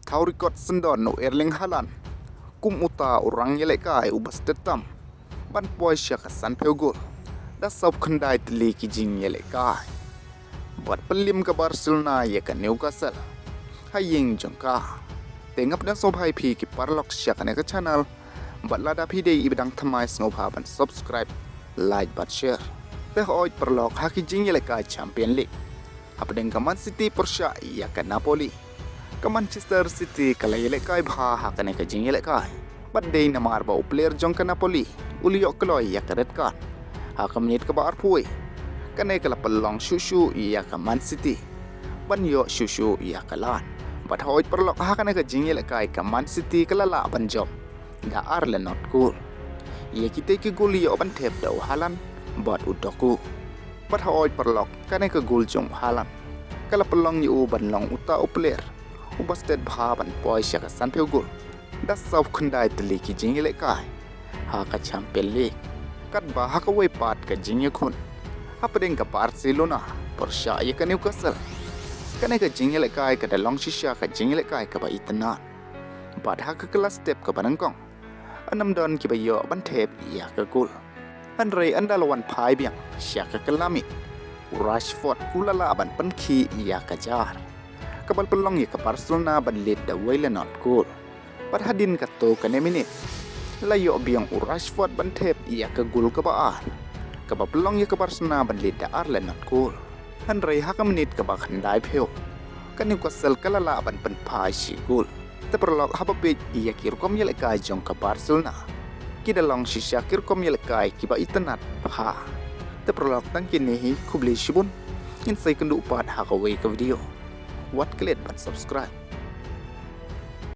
taurikot sendon no erling halan kum uta orang yelekai ubas tetam ban poi syaka san peugol da sop khandai tli ki jing yelekai buat pelim ke Barcelona ya ke Newcastle haying jongka tengap dan sob hai pi ki parlok syaka ne ke channel bat lada pi dei ibadang thamai sngopa ban subscribe like bat share te oi parlok haki jing yelekai champion league apdeng ke Man City Portia ya ke Napoli ke Manchester City kala yelekai bha hakane ke jing yelekai bat dei namar ba player jong ke Napoli uliok kloi ya ke red card hakam nit ke bar pui kane kala pelong shushu ya ke Man City ban yo shushu ya ke lan bat hoi perlok hakane ke jing yelekai ke Man City kala la ban jom da arle not cool ye kite ke gol yo ban thep da halan bat udoku bat hoi perlok kane ke gol jong halan kala pelong yu ban long uta player ubastet bha ban poi syaka san peugol da sop khandai tli ki jing yelekai Haka champion league kat ba haka wei pat ke jing yakun apdeng ke Barcelona Portia ya ke Newcastle kane ke jing yelekai ke dalong shisha ke jing yelekai ke ba itna bat haka kelas step ke banangkong anam don ki ba yo ban thep ya ke gol an rei andalawan phai biang syaka ke lami Rashford ulala ban panki ya ke jar kabal pelong ya ke Barcelona ban lead da wei not goal bat hadin ka to ke ne minute layo biang Rashford ban thep ya ke gol ke ba ka ba pelong ya ke Barcelona ban lead da arle not goal han rei haka menit ke ba khandai pheu ka Newcastle kala la ban pan phai si gol te perlok haba pe ya kir kom yelekai jong ke Barcelona ki dalong shisha kir kom yelekai ki ba itanat pha te perlok tangkin ni kubli shibun in sai kendu pat haka wei ke video wat klet ban subscribe